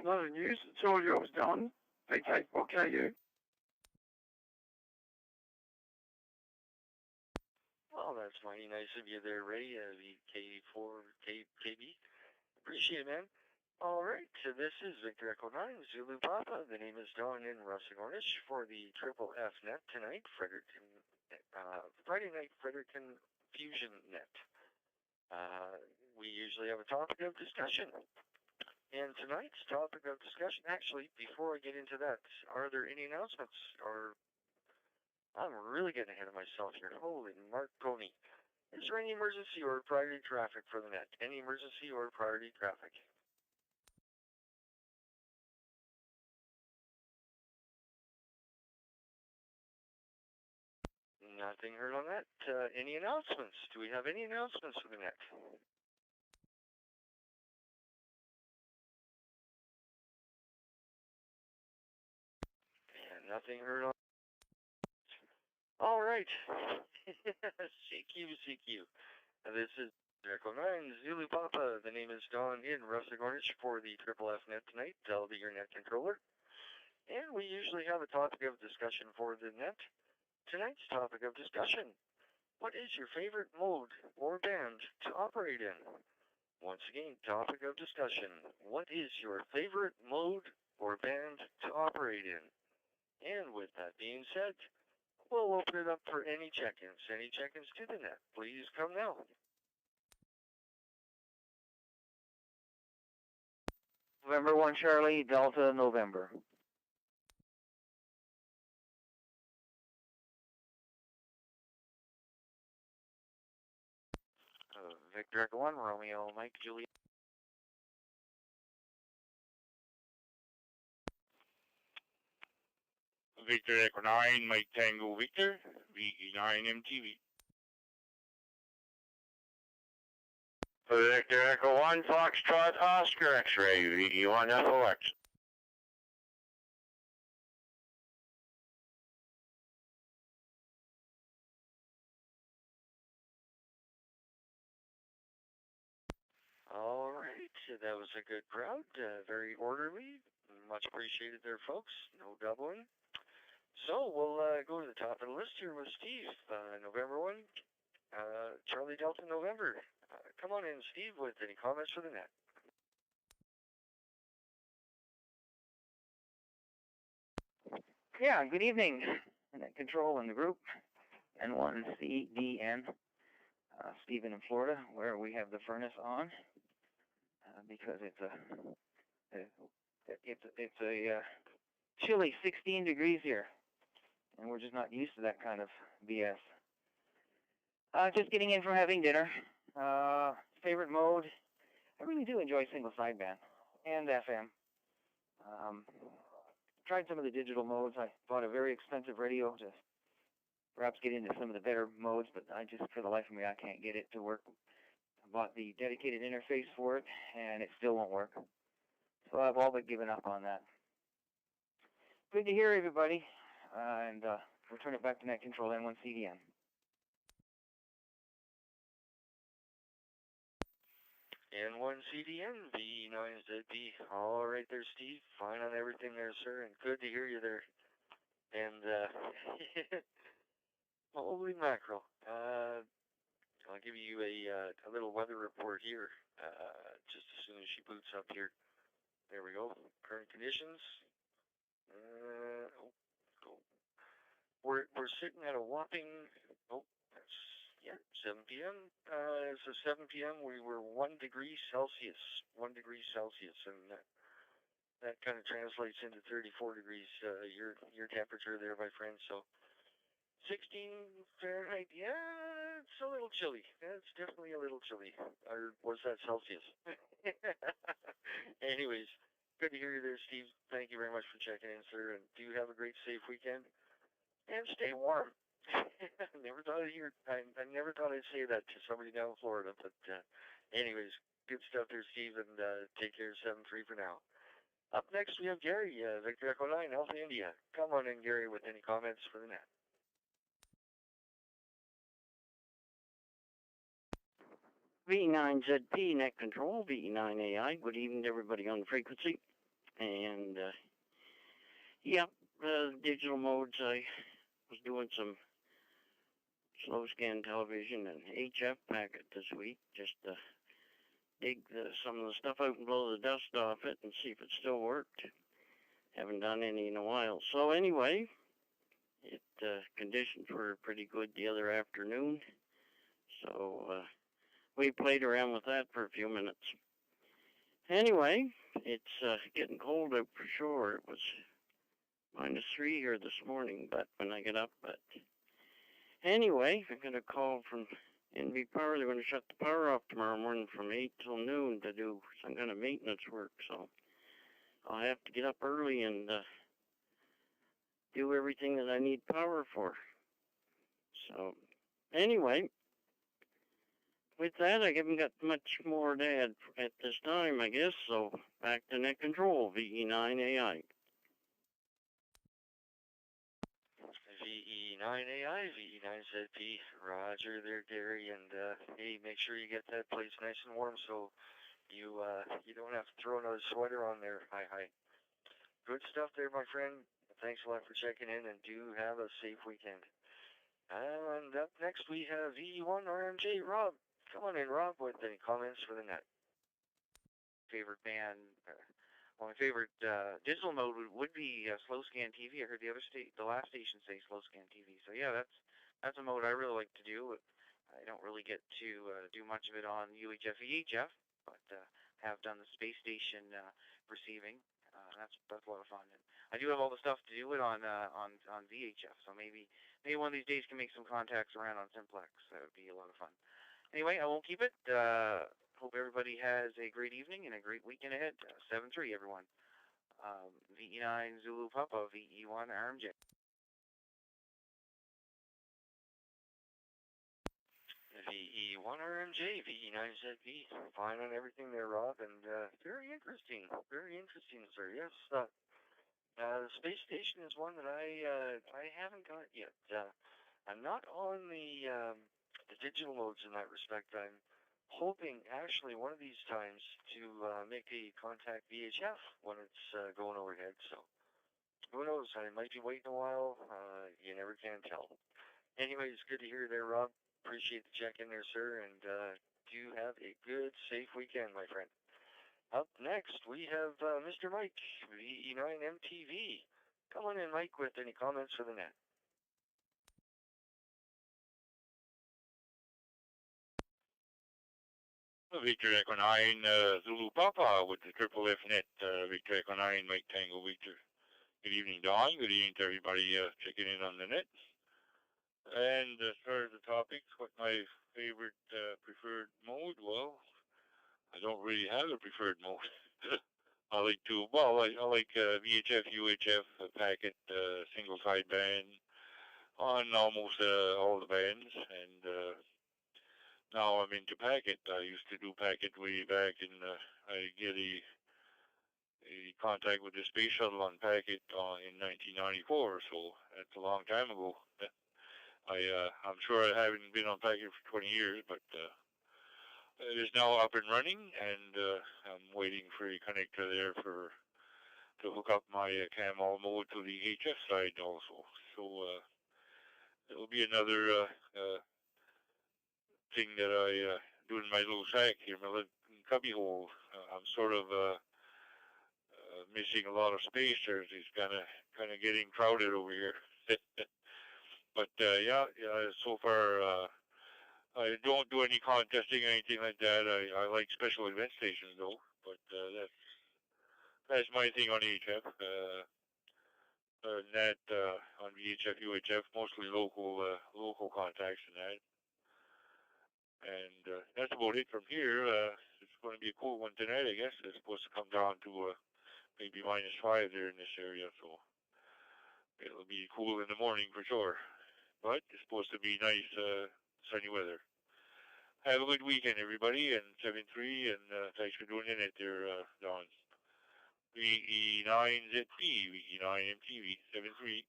not a news. It's audio's done. Okay, okay, you. Well, that's mighty nice of you there, Ray, VK4KB. Appreciate it, man. All right, so this is Victor Echo 9, Zulu Papa. The name is Dawn in Rustic Ornish for the Triple F Net tonight, Fredericton, Friday night Fredericton Fusion Net. We usually have a topic of discussion. And tonight's topic of discussion, actually, before I get into that, are there any announcements? Or I'm really getting ahead of myself here. Holy Marconi. Is there any emergency or priority traffic for the net? Any emergency or priority traffic? Nothing heard on that. Any announcements? Do we have any announcements for the net? And nothing heard on. All right. CQ. This is Echo 9, Zulu Papa. The name is Dawn in Rustic Ornish for the Triple F Net tonight. I'll be your net controller. And we usually have a topic of discussion for the net. Tonight's topic of discussion: what is your favorite mode or band to operate in? Once again, topic of discussion: what is your favorite mode or band to operate in? And with that being said, we'll open it up for any check-ins. Any check-ins to the net, please come now. November 1 Charlie, Delta November. Victor Echo 1, Romeo, Mike, Juliet. Victor Echo 9, Mike Tango Victor, VE9 MTV. Victor Echo 1, Foxtrot Oscar X-Ray, VE1 FOX. All right, that was a good crowd, very orderly. Much appreciated there, folks. No doubling. So we'll go to the top of the list here with Steve. November 1, Charlie Delta November. Come on in, Steve, with any comments for the net. Yeah, good evening. Net Control in the group, N1CDN, Stephen in Florida, where we have the furnace on because it's a chilly 16 degrees here, and we're just not used to that kind of BS. Just getting in from having dinner. Favorite mode, I really do enjoy single sideband and FM. Tried some of the digital modes. I bought a very expensive radio to perhaps get into some of the better modes, but I just, for the life of me, I can't get it to work. I bought the dedicated interface for it, and it still won't work. So I've all but given up on that. Good to hear everybody, and we'll turn it back to Net Control N1CDN. N1CDN, V9ZB. All right there, Steve. Fine on everything there, sir, and good to hear you there. And, holy mackerel. I'll give you a little weather report here, just as soon as she boots up here. There we go. Current conditions. We're sitting at a whopping, 7 p.m. So 7 p.m. we were 1 degree Celsius, and that kind of translates into 34 degrees, your temperature there, my friend. So 16 Fahrenheit, yeah, it's a little chilly. It's definitely a little chilly. Or was that Celsius? Anyways, good to hear you there, Steve. Thank you very much for checking in, sir, and do have a great, safe weekend. And stay warm. I never thought I'd say that to somebody down in Florida, but anyways, good stuff there, Steve, and take care, 7-3 for now. Up next, we have Gary, Victor Echo 9, Alpha India. Come on in, Gary, with any comments for the net. VE9ZP Net Control, VE9AI. Good evening to everybody on the frequency. And, digital modes, I was doing some slow scan television and HF packet this week, just to dig some of the stuff out and blow the dust off it and see if it still worked. Haven't done any in a while. So anyway, conditions were pretty good the other afternoon. So we played around with that for a few minutes. Anyway, it's getting cold out for sure. It was -3 here this morning, but when I get up, but anyway, I got a call from NB Power. They're going to shut the power off tomorrow morning from 8 till noon to do some kind of maintenance work. So I'll have to get up early and do everything that I need power for. So anyway, with that, I haven't got much more to add at this time, I guess. So back to net control, VE9AI. VE9AI, VE9ZP, Roger there, Gary, and hey, make sure you get that place nice and warm so you don't have to throw another sweater on there. Hi. Good stuff there, my friend. Thanks a lot for checking in, and do have a safe weekend. And up next we have VE1RMJ, Rob. Come on in, Rob, with any comments for the net. Favorite band, my favorite digital mode would be slow scan TV. I heard the last station say slow scan TV. So yeah, that's a mode I really like to do. I don't really get to do much of it on UHF, EHF, but have done the space station receiving. That's a lot of fun. And I do have all the stuff to do it on VHF. So maybe one of these days can make some contacts around on Simplex. That would be a lot of fun. Anyway, I won't keep it. Hope everybody has a great evening and a great weekend ahead. 7-3, everyone. VE9 Zulu Papa, VE1 RMJ. VE1 RMJ, VE9ZP. Fine on everything there, Rob, and very interesting, sir. Yes, the space station is one that I haven't got yet. I'm not on the digital modes in that respect. I'm hoping actually one of these times to make a contact VHF when it's going overhead. So who knows? I might be waiting a while. You never can tell. Anyway, it's good to hear you there, Rob. Appreciate the check in there, sir, and do have a good, safe weekend, my friend. Up next, we have Mr. Mike, VE9MTV. Come on in, Mike, with any comments for the net. Victor Echo 9, Zulu Papa with the Triple F Net, Victor Echo 9, Mike Tango Victor. Good evening, Don. Good evening to everybody checking in on the net. And as far as the topics, what my favorite preferred mode, well, I don't really have a preferred mode. I like VHF, UHF, packet, single sideband on almost all the bands, and now I'm into packet. I used to do packet way back, and I get a contact with the space shuttle on packet in 1994, so that's a long time ago. I'm sure I haven't been on packet for 20 years, but it is now up and running, and I'm waiting for a connector there to hook up my cam all mode to the HF side also. So it'll be another thing that I do in my little shack here, my little cubby hole. I'm sort of missing a lot of space there. It's kind of getting crowded over here. But so far I don't do any contesting or anything like that. I like special event stations though, but that's my thing on HF. That on VHF, UHF, mostly local contacts and that. And that's about it from here. It's going to be a cool one tonight, I guess. It's supposed to come down to maybe -5 there in this area, so it'll be cool in the morning for sure. But it's supposed to be nice, sunny weather. Have a good weekend, everybody, and 7-3, and thanks for doing it there, Don. VE9ZP, VE9MTV, 7-3.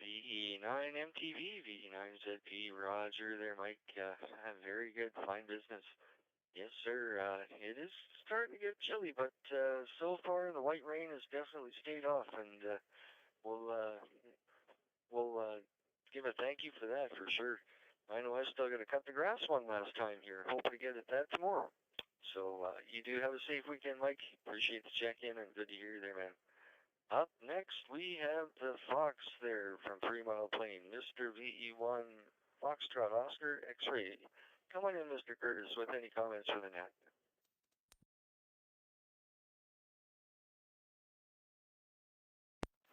VE9MTV, VE9ZP, Roger there, Mike. Very good, fine business. Yes, sir. It is starting to get chilly, but so far the white rain has definitely stayed off, and we'll give a thank you for that for sure. I know I still got to cut the grass one last time here. Hoping to get at that tomorrow. So you do have a safe weekend, Mike. Appreciate the check-in and good to hear you there, man. Up next, we have the Fox there from 3 Mile Plain, Mr. VE1 Foxtrot Oscar X-Ray. Come on in, Mr. Curtis, with any comments for the net.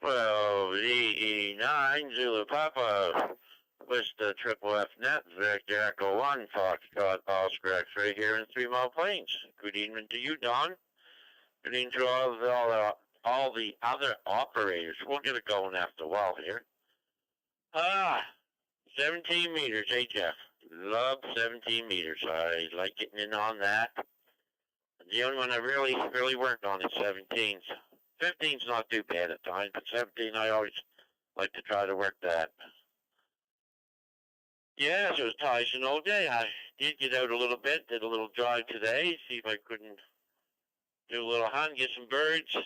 Well, VE9 Zulu Papa with the Triple F Net, Victor Echo 1, Foxtrot Oscar X-Ray here in 3 Mile Plains. Good evening to you, Don. Good evening to all the other operators. We'll get it going after a while here. 17 meters, hey Jeff. Love 17 meters. I like getting in on that. The only one I really worked on is 17s. 15's not too bad at times, but 17 I always like to try to work that. Yeah, so it was Tyson all day. I did get out a little bit, did a little drive today, see if I couldn't do a little hunt, get some birds.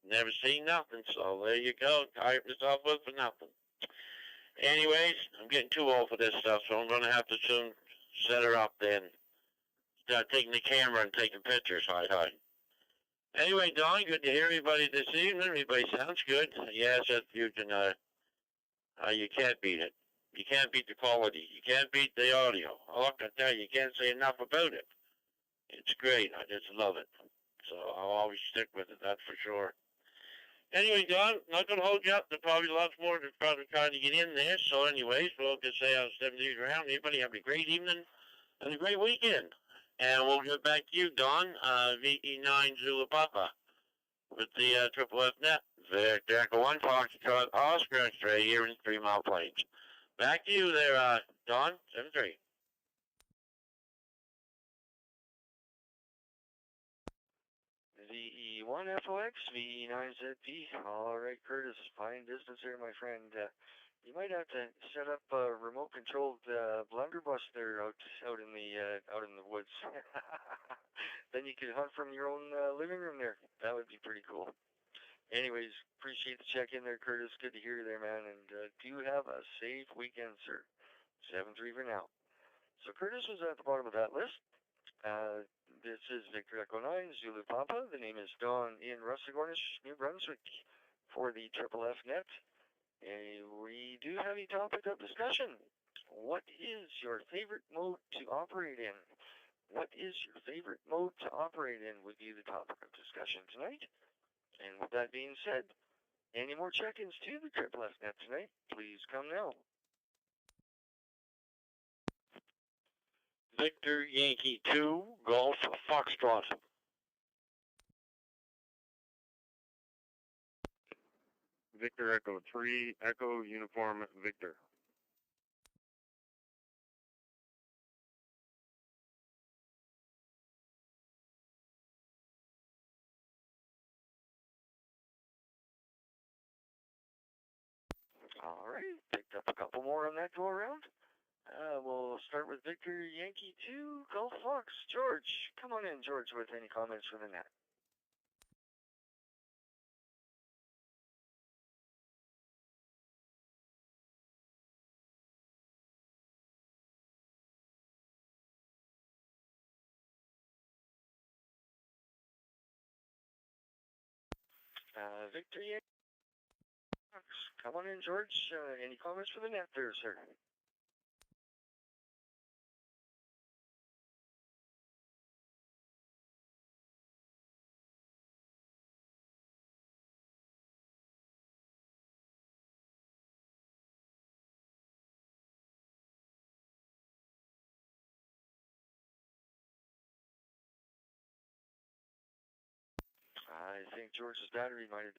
Never seen nothing, so there you go. Tired myself up for nothing. Anyways, I'm getting too old for this stuff, so I'm going to have to soon set her up then. Start taking the camera and taking pictures. Hi. Anyway, Don, good to hear everybody this evening. Everybody sounds good. Yes, that Fusion, you can't beat it. You can't beat the quality. You can't beat the audio. Oh, I tell you can't say enough about it. It's great. I just love it. So I'll always stick with it, that's for sure. Anyway, Don, not going to hold you up. There's probably lots more to probably trying to get in there. So anyways, we'll just say I'll 7 days around. Everybody have a great evening and a great weekend. And we'll get back to you, Don, VE9 Zulu Papa with the Triple F Net. Victor Echo 1 Foxtrot Oscar X-Ray here in 3 Mile Plains. Back to you there, Don, 7-3. VE1FOX, VE9ZP. All right, Curtis, fine distance here, my friend. You might have to set up a remote-controlled blunderbuss there out in the woods. Then you could hunt from your own living room there. That would be pretty cool. Anyways, appreciate the check-in there, Curtis. Good to hear you there, man. And do have a safe weekend, sir. 7-3 for now. So Curtis was at the bottom of that list. This is Victor Echo 9, Zulu Papa. The name is Don in Russegornish, New Brunswick, for the Triple F Net. We do have a topic of discussion. What is your favorite mode to operate in? What is your favorite mode to operate in would be the topic of discussion tonight. And with that being said, any more check-ins to the Triple F Net tonight, please come now. Victor Yankee 2, Golf Foxtrot. Victor Echo 3, Echo Uniform Victor. All right, picked up a couple more on that go around. We'll start with Victor Yankee 2, Golf Fox. George, come on in, George, with any comments for the net. Victor Yankee, come on in, George. Any comments for the net there, sir? I think George's battery might have.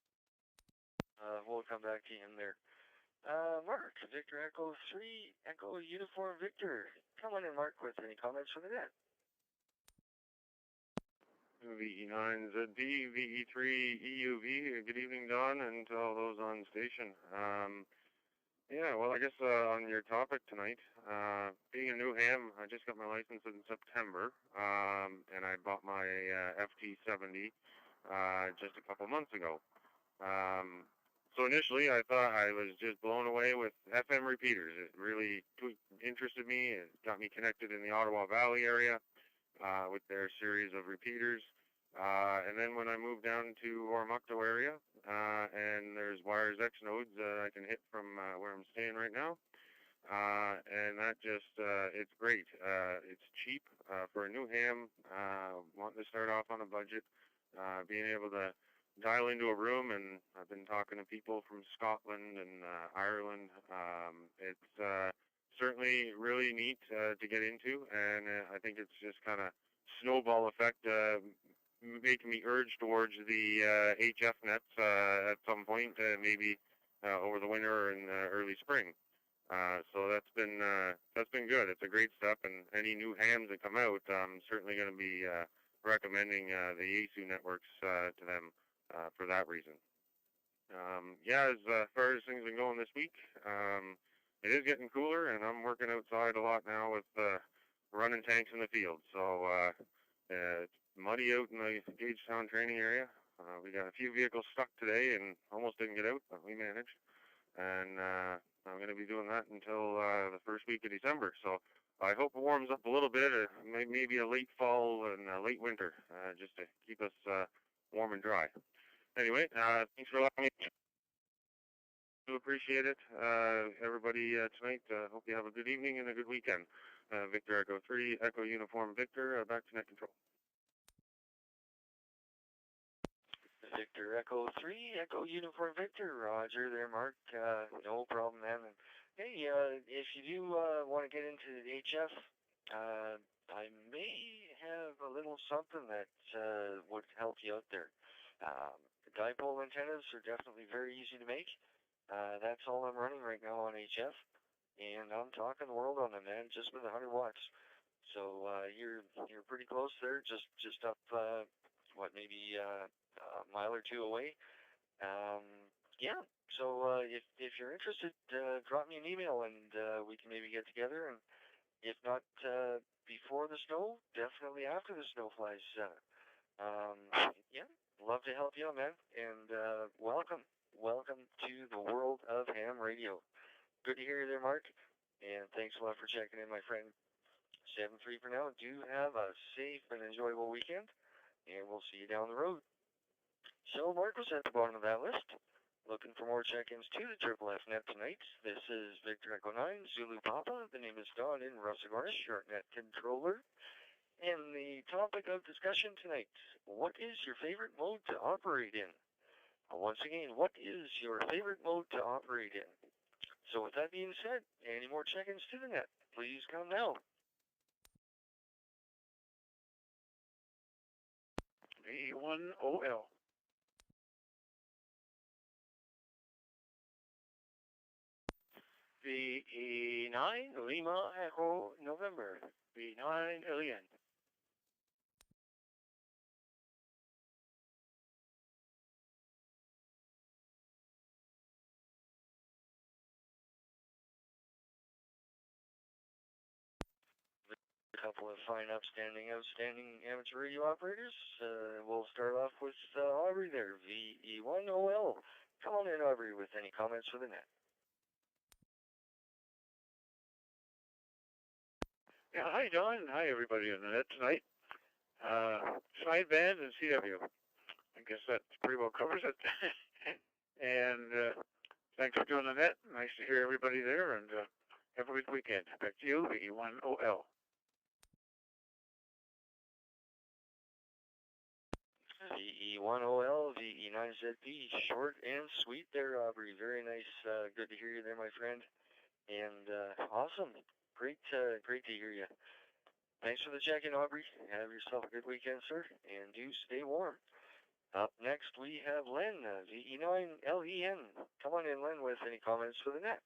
We'll come back to him there. Mark, Victor Echo 3, Echo Uniform Victor. Come on in, Mark, with any comments for the net. VE9ZB, VE3, EUV. Good evening, Don, and to all those on station. Yeah, well, I guess on your topic tonight, being a new ham, I just got my license in September, and I bought my FT70 just a couple months ago. So initially, I thought I was just blown away with FM repeaters. It really interested me. It got me connected in the Ottawa Valley area with their series of repeaters. And then when I moved down to Oromocto area, and there's Wires X nodes I can hit from where I'm staying right now. And that just, it's great. It's cheap for a new ham, wanting to start off on a budget, being able to dial into a room, and I've been talking to people from Scotland and Ireland. It's certainly really neat to get into, and I think it's just kind of snowball effect, making me urge towards the HF nets at some point, maybe over the winter or in early spring. So that's been good. It's a great step, and any new hams that come out, I'm certainly going to be recommending the Yaesu networks to them for that reason. Yeah, as far as things been going this week, it is getting cooler, and I'm working outside a lot now with running tanks in the field. So it's muddy out in the Gagetown training area. We got a few vehicles stuck today and almost didn't get out, but we managed. And I'm going to be doing that until the first week of December. So I hope it warms up a little bit, maybe a late fall and a late winter, just to keep us warm and dry. Anyway, thanks for allowing me. Do appreciate it, everybody tonight. Hope you have a good evening and a good weekend. Victor Echo 3, Echo Uniform Victor, back to net control. Victor Echo 3, Echo Uniform Victor, Roger there, Mark. No problem, man. And, hey, if you do want to get into the HF, I may have a little something that would help you out there. The dipole antennas are definitely very easy to make. That's all I'm running right now on HF, and I'm talking the world on them, man, just with 100 watts. So you're pretty close there, just up, maybe a mile or two away. Yeah, so if you're interested, drop me an email, and we can maybe get together, and if not before the snow, definitely after the snow flies. Yeah, love to help you out, man, and welcome to the world of ham radio. Good to hear you there, Mark, and thanks a lot for checking in, my friend. 7-3 for now. Do have a safe and enjoyable weekend, and we'll see you down the road. So Mark was at the bottom of that list. Looking for more check-ins to the Triple F Net tonight. This is Victor Echo 9, Zulu Papa. The name is Don in Russagornish, your net controller. And the topic of discussion tonight, what is your favorite mode to operate in? Once again, what is your favorite mode to operate in? So with that being said, any more check-ins to the net, please come now. V1OL. VE9 Lima Echo November. V9 Alien. A couple of fine, outstanding amateur radio operators. We'll start off with Aubrey there, VE1OL. Come on in, Aubrey, with any comments for the net. Yeah, hi Don. Hi everybody on the net tonight. Sideband and CW. I guess that pretty well covers it. And thanks for doing the net. Nice to hear everybody there, and have a good weekend. Back to you, VE1OL. VE1OL, VE9ZP, short and sweet there, Aubrey. Very nice. Good to hear you there, my friend. And awesome. Great to hear you. Thanks for the check-in, Aubrey. Have yourself a good weekend, sir, and do stay warm. Up next, we have Len, VE9LEN. Come on in, Len, with any comments for the net.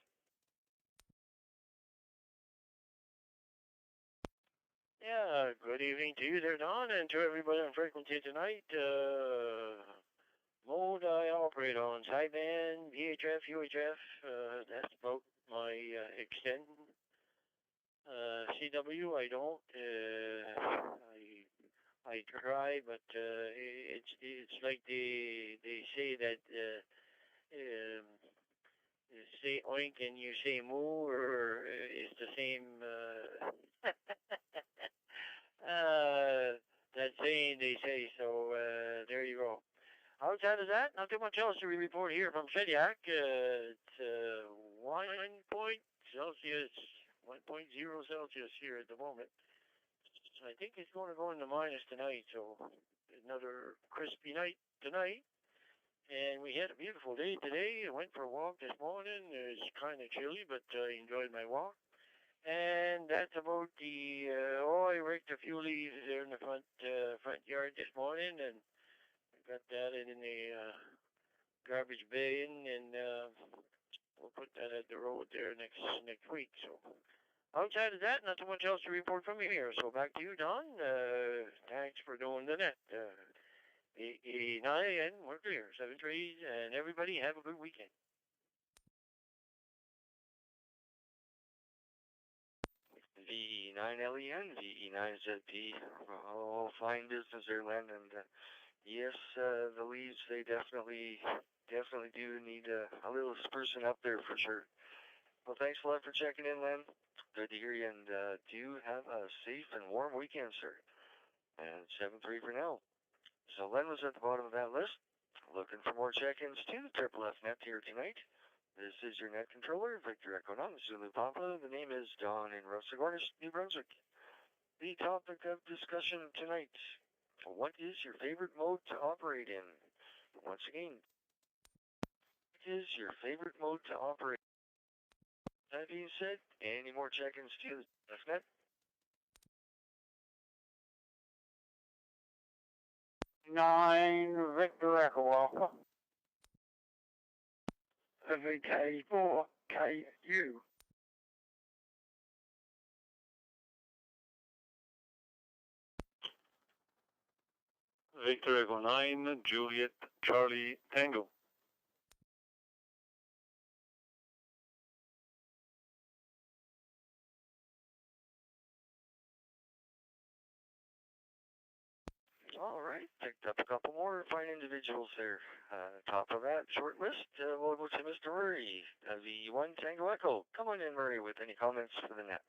Yeah, good evening to you there, Don, and to everybody on frequency tonight. Mode I operate on, sideband, VHF, UHF, that's about extend CW. I don't. I try, but it's like they say that you say oink and you say moo, or it's the same. That saying they say. So there you go. Outside of that, not too much else to report here from Shediac. It's 1 point Celsius, 1.0 Celsius here at the moment. I think it's going to go in the minus tonight, so another crispy night tonight. And we had a beautiful day today. I went for a walk this morning. It was kind of chilly, but I enjoyed my walk. And that's about the, I raked a few leaves there in the front yard this morning, and got that in the garbage bin, and we'll put that at the road there next week. So outside of that, not too much else to report from here. So back to you, Don. Thanks for doing the net. 89 and we're clear. 7 trees, and everybody have a good weekend. VE9LEN, VE9ZP, all fine business there, Len, and yes, the leaves, they definitely do need a little sprucing up there for sure. Well, thanks a lot for checking in, Len. Good to hear you, and do have a safe and warm weekend, sir. And 7-3 for now. So Len was at the bottom of that list, looking for more check-ins to the Triple F Net here tonight. This is your net controller, Victor Echo 9, Zulu Papa. The name is Don in Russell, New Brunswick. The topic of discussion tonight: what is your favorite mode to operate in? Once again, what is your favorite mode to operate? That being said, any more check-ins to the F-Net? Nine Victor Echo Alpha. VK4KU. Victor Echo 9, Juliet, Charlie, Tango. All right, picked up a couple more fine individuals there. Top of that short list, we'll go to Mr. Murray, V1 Tango Echo. Come on in, Murray, with any comments for the net.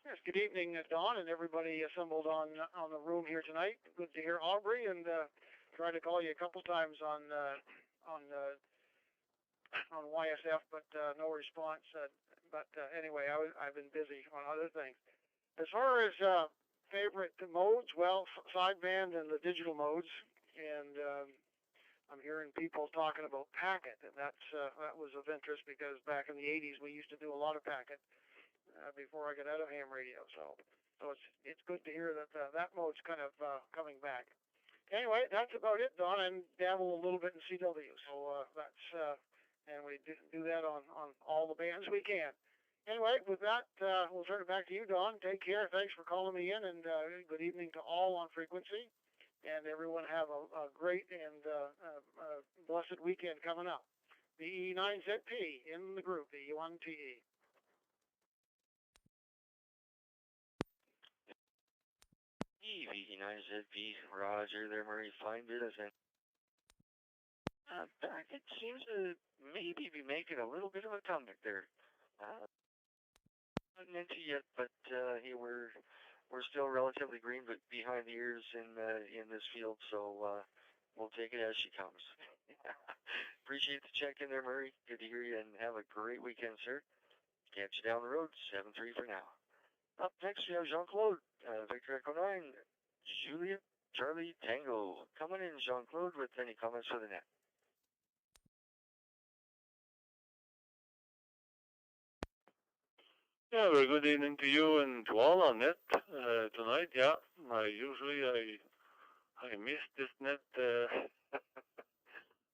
Yes, good evening, Don, and everybody assembled on the room here tonight. Good to hear Aubrey, and tried to call you a couple times on YSF, but no response. But anyway, I've been busy on other things. As far as favorite modes, well, sideband and the digital modes, and I'm hearing people talking about packet, and that was of interest because back in the 80s we used to do a lot of packet before I got out of ham radio. So it's good to hear that that mode's kind of coming back. Anyway, that's about it, Don, and dabble a little bit in CW. So that's and we do that on all the bands we can. Anyway, with that, we'll turn it back to you, Don. Take care. Thanks for calling me in, and good evening to all on frequency. And everyone have a great and blessed weekend coming up. VE9ZP in the group, VE1TE. VE9ZP, Roger there, Murray. Fine business. It seems to maybe be making a little bit of a comeback there. Not into yet, but hey, we're still relatively green, but behind the ears in this field, so we'll take it as she comes. Appreciate the check in there, Murray. Good to hear you, and have a great weekend, sir. Catch you down the road. 7-3 for now. Up next, we have Jean-Claude, Victor Echo 9, Juliet, Charlie, Tango. Coming in, Jean-Claude, with any comments for the net. Yeah, very good evening to you and to all on net tonight. Yeah, I miss this net,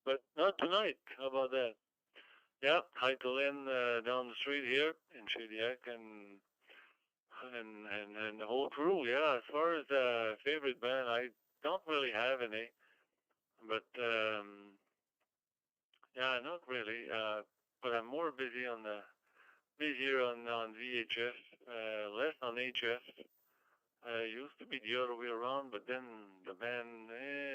but not tonight. How about that? Yeah, hi to Lynn down the street here in Shediac and the whole crew. Yeah, as far as favorite band, I don't really have any, but Yeah, not really. But I'm more busier on VHF, less on HF. Used to be the other way around, but then the band,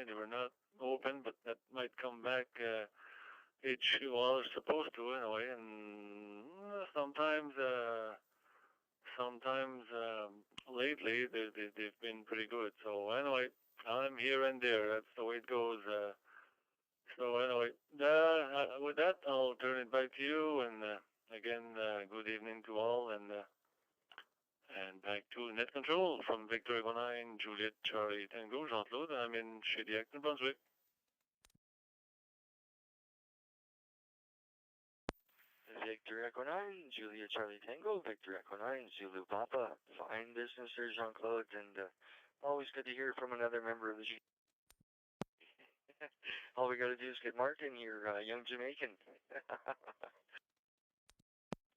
they were not open, but that might come back. Well, it's supposed to anyway, and sometimes lately they've been pretty good. So anyway, I'm here and there. That's the way it goes. So anyway, with that, I'll turn it back to you. And again, good evening to all, and back to Net Control from Victor Echo 9, Juliet, Charlie, Tango, Jean-Claude. I'm in Shediac, New Brunswick. Victor Echo 9, Julia Charlie Tango, Victor Echo 9, Zulu Papa. Fine business there, Jean-Claude, and always good to hear from another member of the G. All we got to do is get Martin here, young Jamaican.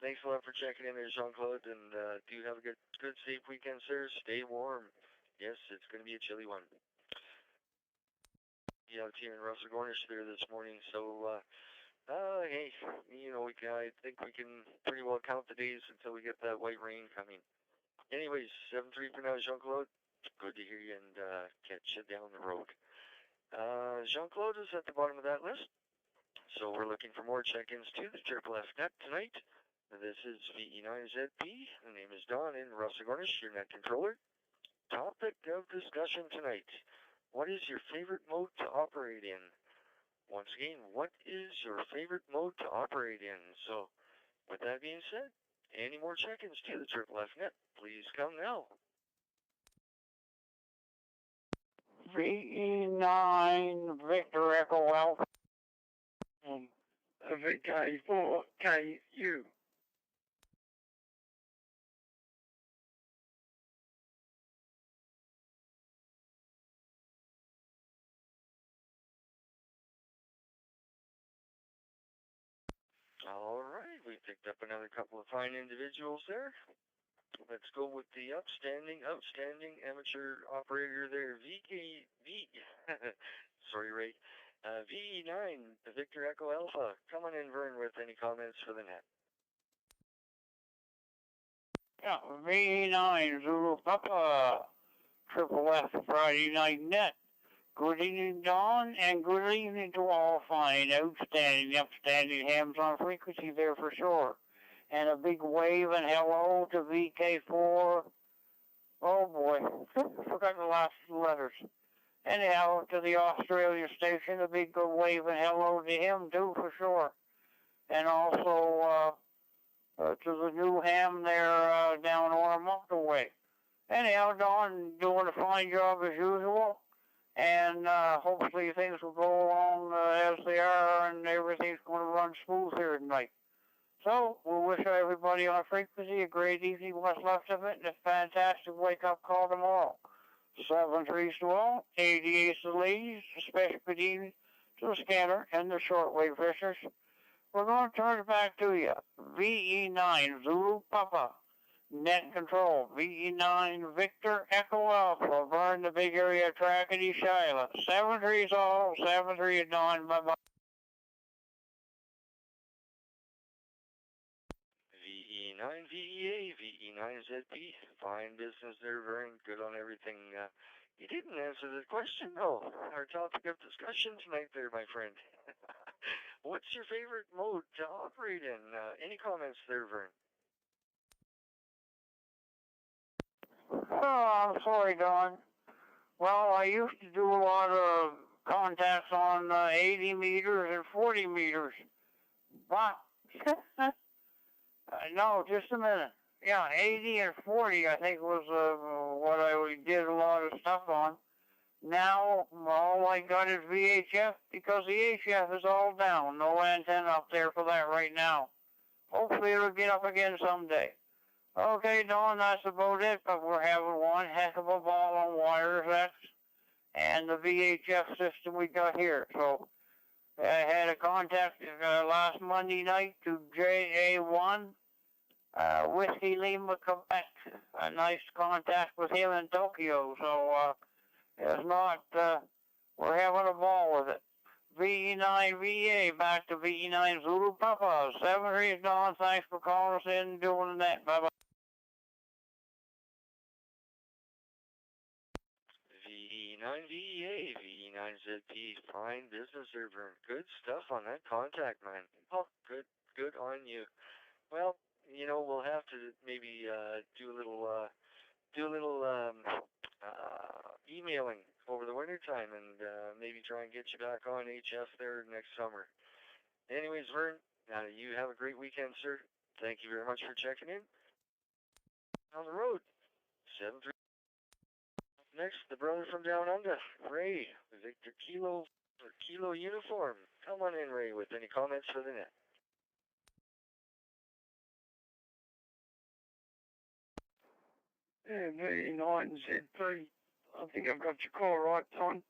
Thanks a lot for checking in there, Jean-Claude, and do have a good, safe weekend, sir. Stay warm. Yes, it's going to be a chilly one. Yeah, out here in Russell Gornish there this morning, so hey, I think we can pretty well count the days until we get that white rain coming. Anyways, 7-3 for now, Jean-Claude. Good to hear you, and catch you down the road. Jean-Claude is at the bottom of that list, so we're looking for more check-ins to the Triple F Net tonight. This is VE9ZP. The name is Don in Russell Gornish, your net controller. Topic of discussion tonight: what is your favorite mode to operate in? Once again, what is your favorite mode to operate in? So, with that being said, any more check-ins to the Triple F Net, please come now. VE9 Victor Echo Alpha. VK4KU. All right, we picked up another couple of fine individuals there. Let's go with the outstanding amateur operator there, sorry, Ray. VE9, Victor Echo Alpha. Come on in, Vern, with any comments for the net. Yeah, VE9 Zulu Papa, Triple F Friday Night Net. Good evening, Don, and good evening to all fine, outstanding, upstanding hams on frequency there for sure. And a big wave and hello to VK4. Oh boy, forgot the last letters. Anyhow, to the Australian station, a big good wave and hello to him too for sure. And also to the new ham there down Ormonde way. Anyhow, Don, doing a fine job as usual. And hopefully things will go along as they are, and everything's going to run smooth here tonight. So, we'll wish everybody on frequency a great evening, what's left of it, and a fantastic wake-up call tomorrow. 7-3 to all, 88 to the ladies, a special good evening to the scanner and the shortwave listeners. We're going to turn it back to you. VE9 Zulu Papa. Net Control, VE9 Victor Echo Alpha, Vern the Big Area Trackety Shiloh. 7-3 is all, 7-3 is Don, bye-bye. VE9 VEA, VE9ZP, fine business there, Vern, good on everything. You didn't answer the question, though. Our topic of discussion tonight there, my friend. What's your favorite mode to operate in? Any comments there, Vern? Oh, I'm sorry, Don. Well, I used to do a lot of contacts on 80 meters and 40 meters. But, no, just a minute. Yeah, 80 and 40, I think, was what I did a lot of stuff on. Now, all I got is VHF because the HF is all down. No antenna up there for that right now. Hopefully it'll get up again someday. Okay, Don, that's about it, but we're having one heck of a ball on wires, and the VHF system we got here. So, I had a contact last Monday night to JA1, Whiskey Lima, Quebec. A nice contact with him in Tokyo, so, it's not, we're having a ball with it. VE9VA, back to VE9 Zulu Papa. 7-3 Don, thanks for calling us in and doing that. Bye-bye. VE9VA, VE9ZP, fine business server. Good stuff on that contact, man. Oh, good on you. Well, you know, we'll have to maybe do a little emailing over the winter time and maybe try and get you back on HF there next summer. Anyways, Vern, you have a great weekend, sir. Thank you very much for checking in. On the road, 7-3. Next, the brother from down under, Ray, Victor Kilo uniform. Come on in, Ray, with any comments for the net. Yeah, VE9ZP. I think I've got your call right, Tom.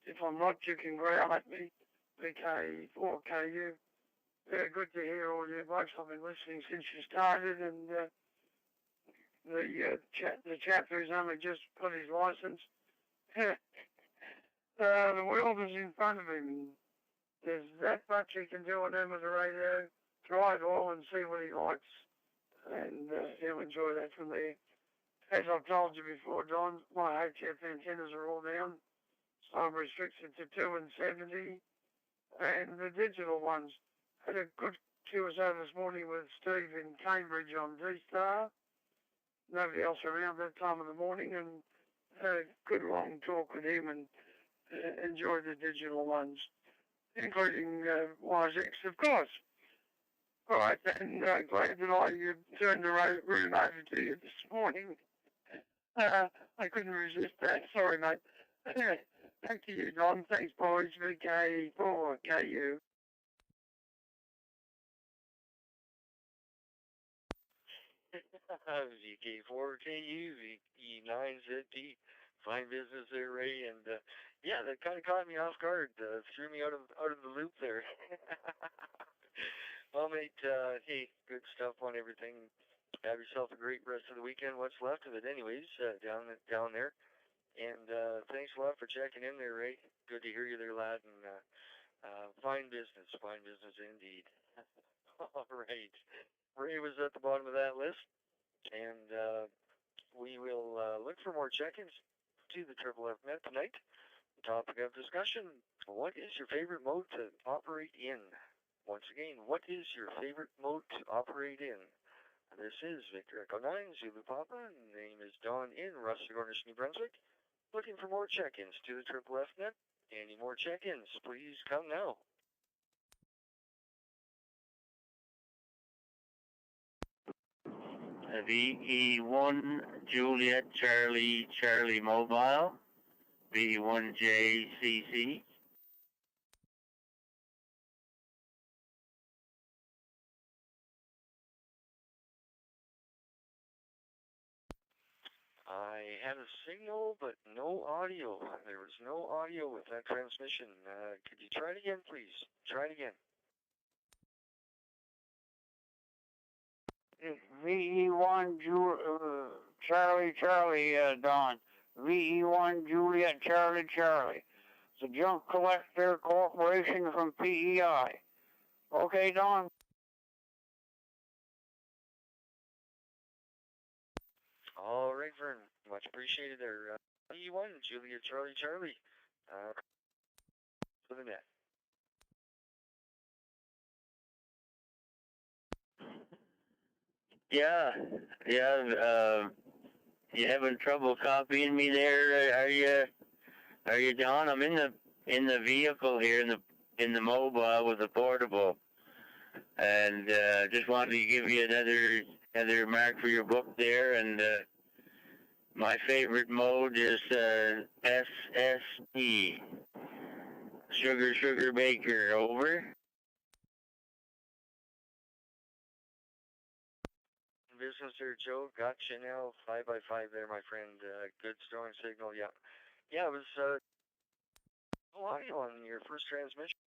If I'm not, you can growl at me. VK4KU. Yeah, good to hear all you blokes. I've been listening since you started, and the chap who's only just got his licence, the world is in front of him. There's that much he can do on them with the radio. Try it all and see what he likes, and he'll enjoy that from there. As I've told you before, Don, my HF antennas are all down, so I'm restricted to 2 and 70, and the digital ones. Had a good QSO this morning with Steve in Cambridge on D-Star. Nobody else around that time of the morning, and had a good long talk with him and enjoyed the digital ones, including WiseX, of course. All right, and glad that I turned the room over to you this morning. I couldn't resist that. Sorry, mate. Back to you, Don. Thanks, boys. VK4KU. VK4KU, VE9ZP, fine business there, Ray, and yeah, that kind of caught me off guard, threw me out of the loop there. Well, mate, hey, good stuff on everything. Have yourself a great rest of the weekend. What's left of it, anyways, down there. And thanks a lot for checking in there, Ray. Good to hear you there, lad, and fine business indeed. All right. Ray was at the bottom of that list, and we will look for more check-ins to the Triple F Net tonight. The topic of discussion, what is your favorite mode to operate in? Once again, what is your favorite mode to operate in? This is Victor Echo 9, Zulu Papa, and the name is Don in Rustic, New Brunswick. Looking for more check-ins to the Triple F Net. Any more check-ins, please come now. VE1 Juliet Charlie Mobile, VE1JCC. I had a signal, but no audio. There was no audio with that transmission. Could you try it again, please? Try it again. VE1 Charlie Don. VE1 Juliet Charlie. It's a junk collector corporation from PEI. Okay, Don? All right, Vern. Much appreciated there. VE1 Juliet Charlie. For the net. Yeah. You having trouble copying me there? Are you, Don? I'm in the vehicle here, in the mobile with the portable, and just wanted to give you another mark for your book there. And my favorite mode is SSP. Sugar Baker. Over. Business there, Joe. Gotcha now. 5x5 there, my friend. Good strong signal. Yeah, it was no audio on your first transmission.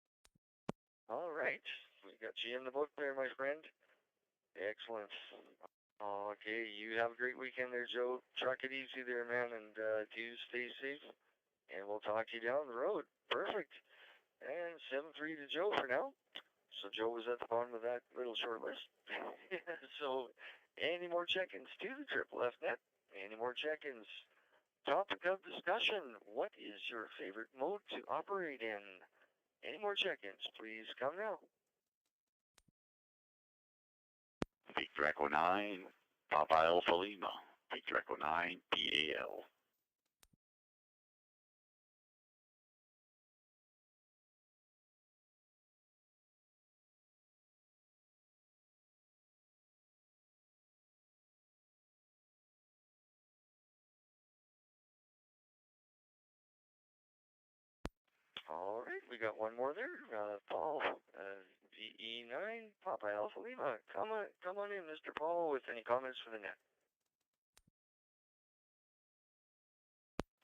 All right, we got you in the book there, my friend. Excellent. Okay, you have a great weekend there, Joe. Truck it easy there, man, and do stay safe. And we'll talk to you down the road. Perfect. And 7-3 to Joe for now. So Joe was at the bottom of that little short list. So any more check-ins to the Triple F net? Any more check-ins? Topic of discussion. What is your favorite mode to operate in? Any more check-ins? Please come now. Victor Echo 9, Papa Alpha Lima. Victor Echo 9, PAL. All right, we got one more there. Paul, VE9, Papa Alpha Lima. Come on in, Mr. Paul, with any comments for the net.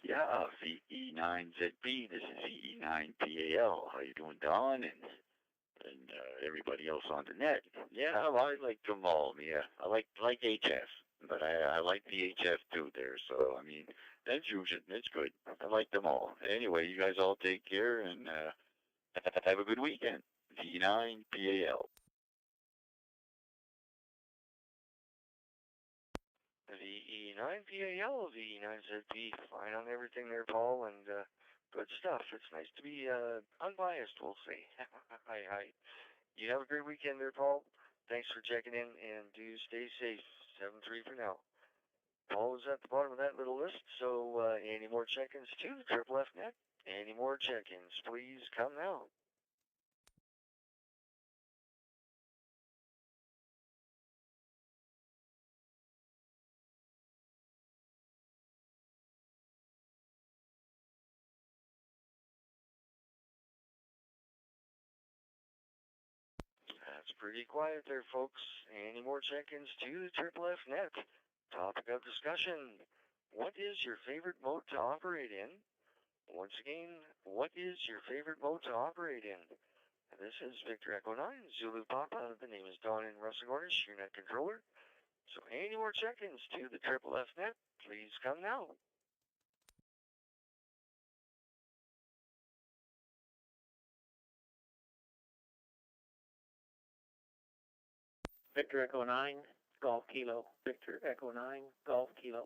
Yeah, VE9ZB. This is VE9PAL. How you doing, Don? And everybody else on the net. Yeah, I like them all. Yeah, I like HF, but I like the HF too there. So I mean, that's Fusion. It's good. I like them all. Anyway, you guys all take care and have a good weekend. V9PAL. VE9PAL, VE9ZB. Fine on everything there, Paul, and good stuff. It's nice to be unbiased, we'll say. Hi. You have a great weekend there, Paul. Thanks for checking in, and do stay safe. 7-3 for now. Paul was at the bottom of that little list, so any more check-ins to the Triple F net? Any more check-ins? Please come now. That's pretty quiet there, folks. Any more check-ins to the Triple F net? Topic of discussion. What is your favorite mode to operate in? Once again, what is your favorite mode to operate in? This is Victor Echo 9, Zulu Papa. The name is Don in Russell-Gornish, your net controller. So any more check-ins to the Triple F net? Please come now. Victor Echo 9, Golf Kilo. Victor Echo 9, Golf Kilo.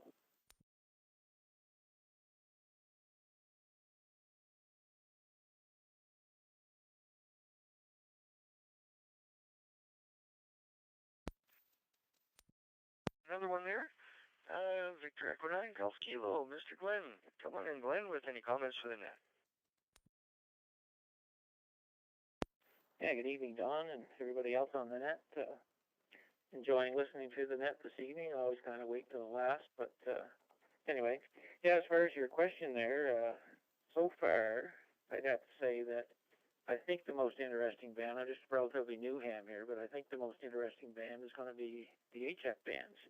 Another one there. Victor Echo 9, Golf Kilo. Mr. Glenn. Come on in, Glenn, with any comments for the net. Yeah, good evening, Don, and everybody else on the net. Enjoying listening to the net this evening. I always kind of wait till the last, but anyway. Yeah, as far as your question there, so far, I'd have to say that I think the most interesting band, I'm just relatively new ham here, but I think the most interesting band is going to be the HF bands.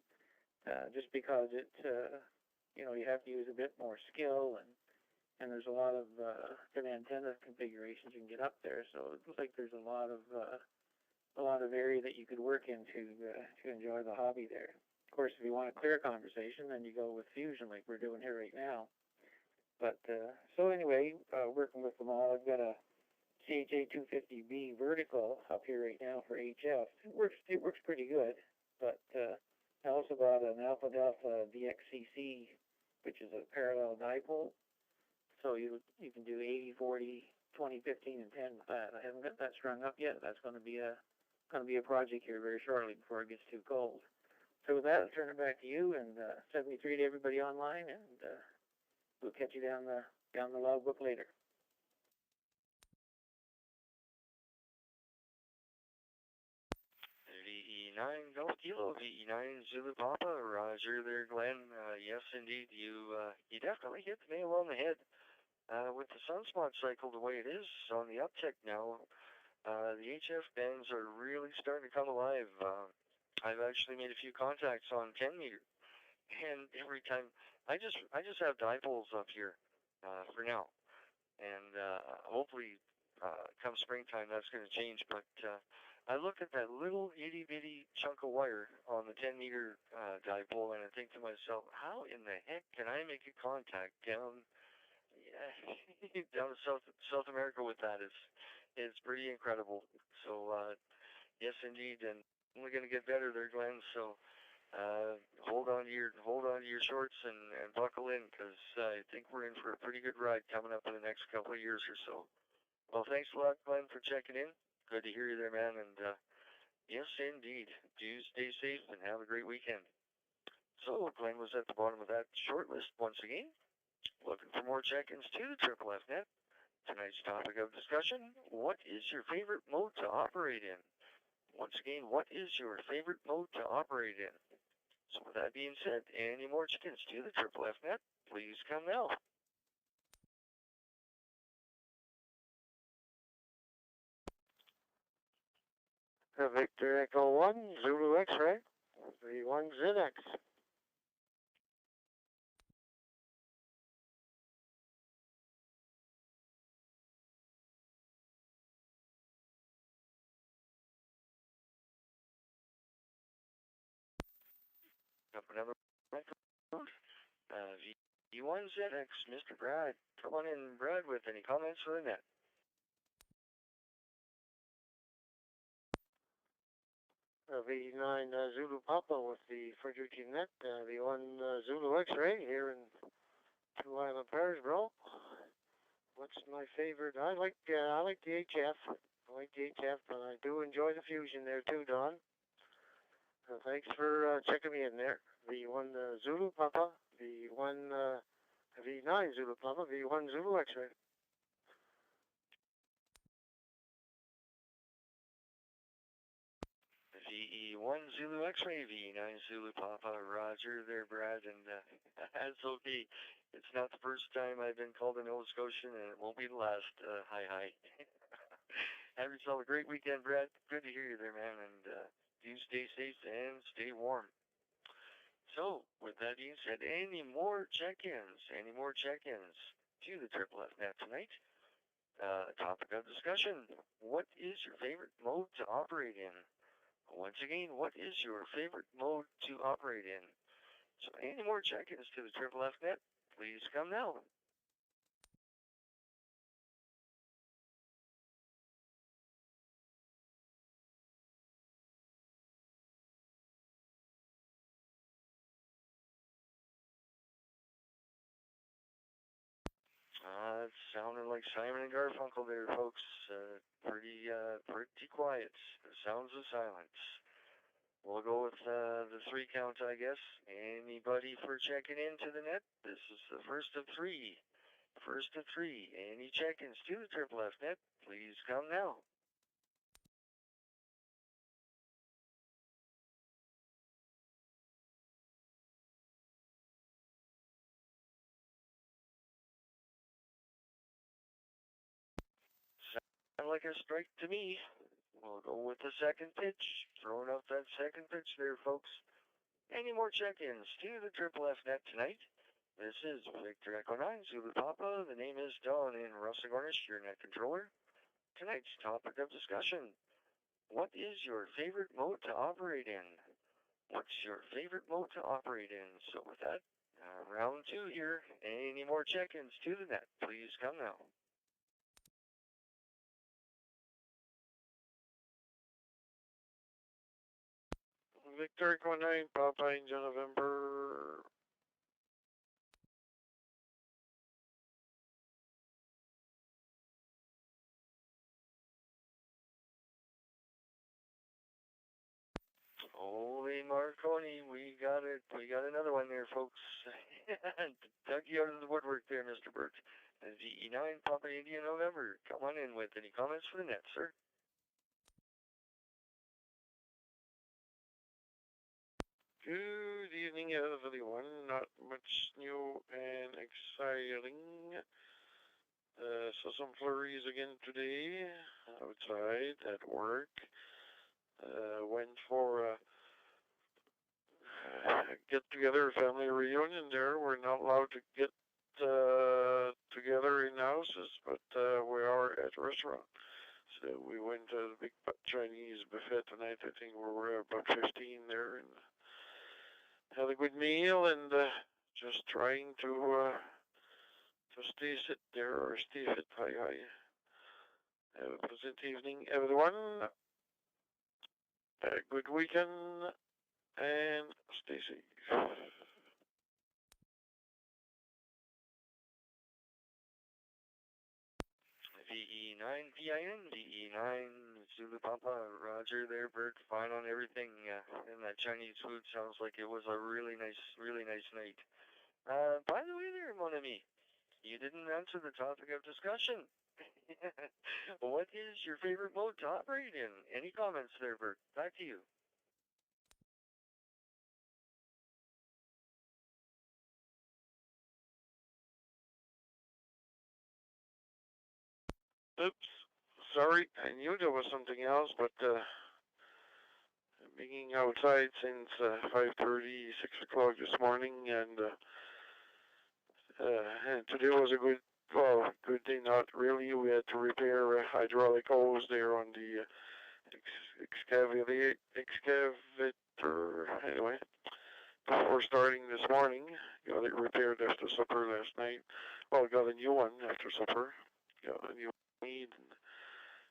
Just because it, you have to use a bit more skill, and there's a lot of different antenna configurations you can get up there. So it looks like there's a lot of area that you could work into to enjoy the hobby there. Of course, if you want a clear conversation, then you go with Fusion like we're doing here right now. But so anyway, working with them all, I've got a CHA 250B vertical up here right now for HF. It works pretty good, but I also got an Alpha Delta VXCC, which is a parallel dipole. So you can do 80, 40, 20, 15, and 10 with that. I haven't got that strung up yet. That's going to be a project here very shortly before it gets too cold. So with that, I'll turn it back to you, and 73 to everybody online, and we'll catch you down the logbook later. VE9 Golf Kilo, VE9 Zulu Papa, Roger there, Glenn. Yes, indeed, you definitely hit the nail on the head. With the sunspot cycle the way it is on the uptick now, the HF bands are really starting to come alive. I've actually made a few contacts on 10 meter, and every time I just have dipoles up here for now, and hopefully come springtime that's going to change. But I look at that little itty bitty chunk of wire on the 10 meter dipole, and I think to myself, how in the heck can I make a contact down down to South America with that is pretty incredible. So yes, indeed, and only going to get better there, Glenn. So hold on to your shorts and buckle in, because I think we're in for a pretty good ride coming up in the next couple of years or so. Well, thanks a lot, Glenn, for checking in. Good to hear you there, man. And yes, indeed, do stay safe and have a great weekend. So Glenn was at the bottom of that short list once again, looking for more check-ins to the Triple F Net. Tonight's topic of discussion: what is your favorite mode to operate in? Once again, what is your favorite mode to operate in? So with that being said, any more chickens to the Triple F Net, please come now. Victor Echo 1, Zulu X-ray, V1 ZX. Up another microphone. V1 ZX, Mr. Brad. Come on in, Brad, with any comments for the net. V9 Zulu Papa with the Fredericton Net, V1 Zulu X-ray here in Two Island Parish, bro. What's my favorite? I like the HF. I like the HF, but I do enjoy the Fusion there too, Don. Thanks for checking me in there. V1 Zulu Papa, V1 V9 Zulu Papa, V1 Zulu X-ray. VE1 Zulu X-ray, V9 Zulu Papa, Roger there, Brad, and that's okay. It's not the first time I've been called a Nova Scotian, and it won't be the last. Hi. Have yourself a great weekend, Brad. Good to hear you there, man, and do stay safe and stay warm. So, with that being said, any more check-ins to the Triple F Net tonight? Topic of discussion: what is your favorite mode to operate in? Once again, what is your favorite mode to operate in? So any more check-ins to the Triple F Net, please come now. It's sounding like Simon and Garfunkel there, folks. Pretty quiet. Sounds of silence. We'll go with the 3 count, I guess. Anybody for checking into the net? This is the first of 3. First of 3. Any check-ins to the Triple F Net? Please come now. Sound like a strike to me. We'll go with the second pitch. Throwing out that second pitch there, folks. Any more check-ins to the Triple F Net tonight? This is Victor Echo 9, Zulu Papa. The name is Don in Russell-Gornish, your net controller. Tonight's topic of discussion: what is your favorite mode to operate in? What's your favorite mode to operate in? So with that, round 2 here. Any more check-ins to the net? Please come now. Victor Echo 9, Papa Angel November. Holy Marconi, we got it. We got another one there, folks. Dug you out of the woodwork there, Mr. Burt. VE9, Papa India November. Come on in with any comments for the net, sir. Good evening, everyone. Not much new and exciting. Saw some flurries again today outside at work. Went for a get-together, family reunion there. We're not allowed to get together in houses, but we are at a restaurant. So we went to the big Chinese buffet tonight. I think we were about 15 there, and had a good meal, and just trying to So stay sit there or stay fit. Hi, hi. Have a pleasant evening, everyone. A good weekend and stay safe. VE9 VE9 Zulu Papa, Roger there, Bert, fine on everything. And that Chinese food sounds like it was a really nice night. By the way there, mon ami, you didn't answer the topic of discussion. What is your favorite mode to operate in? Any comments there, Bert? Back to you. Oops. Sorry, I knew there was something else, but being outside since 5:30, 6 o'clock this morning, and today was a good day, not really. We had to repair a hydraulic hose there on the excavator. Anyway, before starting this morning, got it repaired after supper last night. Well, got a new one after supper. Got a new need and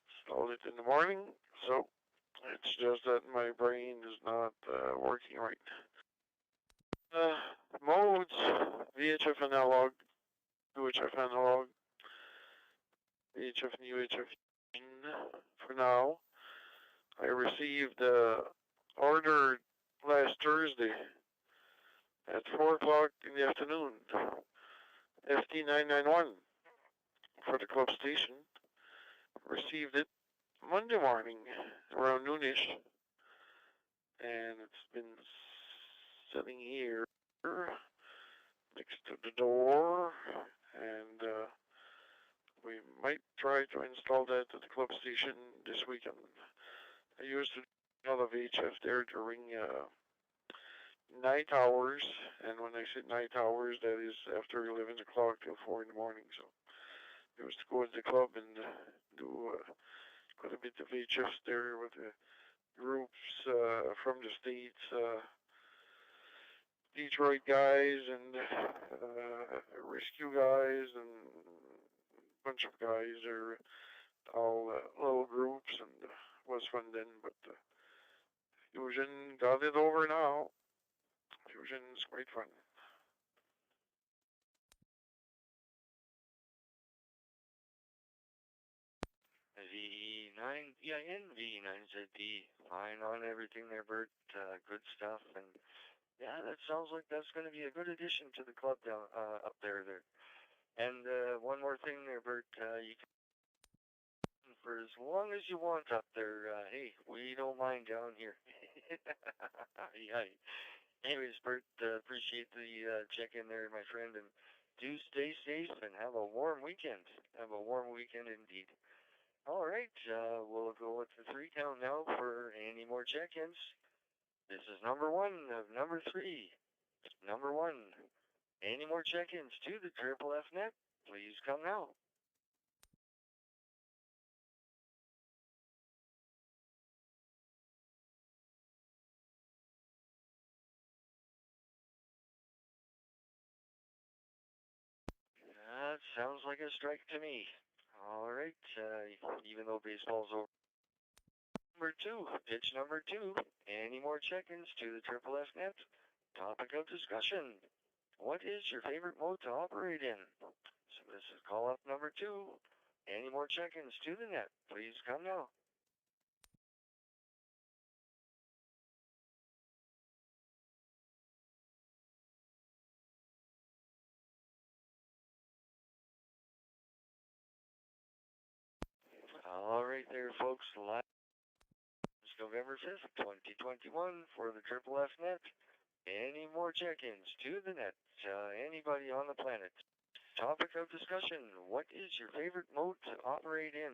installed it in the morning. So it's just that my brain is not working right. Modes, VHF analog, UHF analog, VHF and UHF for now. I received order last Thursday at 4 o'clock in the afternoon, FT991 for the club station. Received it Monday morning around noonish, and it's been sitting here next to the door, and we might try to install that at the club station this weekend. I used to do a lot of HF there during night hours, and when I say night hours, that is after 11 o'clock till 4 in the morning. So I used to go to the club and do quite a bit of HFs there with the groups from the States, Detroit guys and rescue guys and a bunch of guys. They're all little groups, and was fun then, but Fusion got it over now. Fusion's quite fun. VE9 VIN VE9ZD, fine on everything there, Bert. Good stuff, and yeah, that sounds like that's going to be a good addition to the club down up there. And one more thing there, Bert. You can for as long as you want up there. Hey, we don't mind down here. Yeah. Anyways, Bert, appreciate the check-in there, my friend, and do stay safe and have a warm weekend. Have a warm weekend indeed. All right, we'll go with the 3 count now for any more check-ins. This is number 1 of number 3. Number 1. Any more check-ins to the Triple F Net? Please come now. That sounds like a strike to me. All right, even though baseball's over. Number 2, pitch number 2. Any more check-ins to the Triple F Net? Topic of discussion. What is your favorite mode to operate in? So this is call up number 2. Any more check-ins to the net? Please come now. All right there, folks. It's November 5th, 2021 for the Triple F Net. Any more check-ins to the net? Anybody on the planet? Topic of discussion. What is your favorite mode to operate in?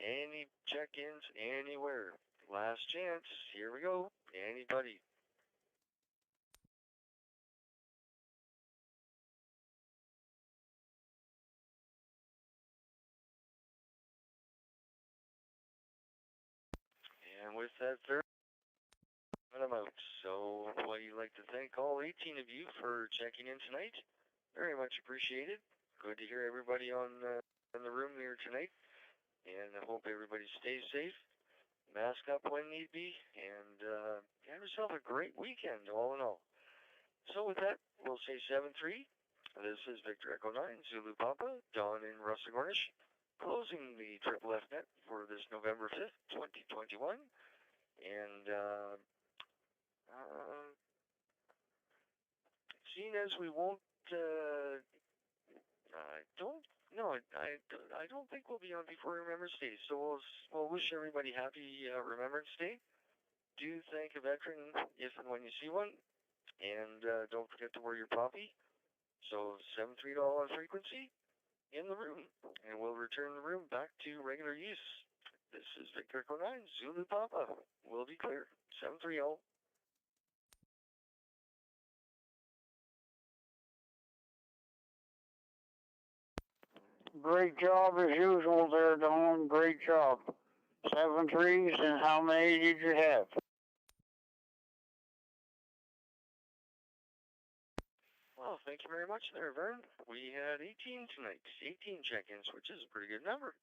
Any check-ins anywhere? Last chance. Here we go. Anybody? And with that third, I'm out. So I'd like to thank all 18 of you for checking in tonight. Very much appreciated. good to hear everybody in the room here tonight, and I hope everybody stays safe, mask up when need be, and have yourself a great weekend, all in all. So with that, we'll say 7-3. This is Victor Echo 9, Zulu Papa, Don in Russagornish, closing the Triple F Net for this November 5th, 2021. And seeing as we won't, I don't think we'll be on before Remembrance Day. So we'll wish everybody happy Remembrance Day. Do thank a veteran if and when you see one, and don't forget to wear your poppy. So 7-3 all on frequency in the room, and we'll return the room back to regular use. This is Victor Echo 9, Zulu Papa. We'll be clear. 7-3 all. Great job as usual there, Don. Great job. 7 threes, and how many did you have? Well, thank you very much there, Vern. We had 18 tonight. 18 check-ins, which is a pretty good number.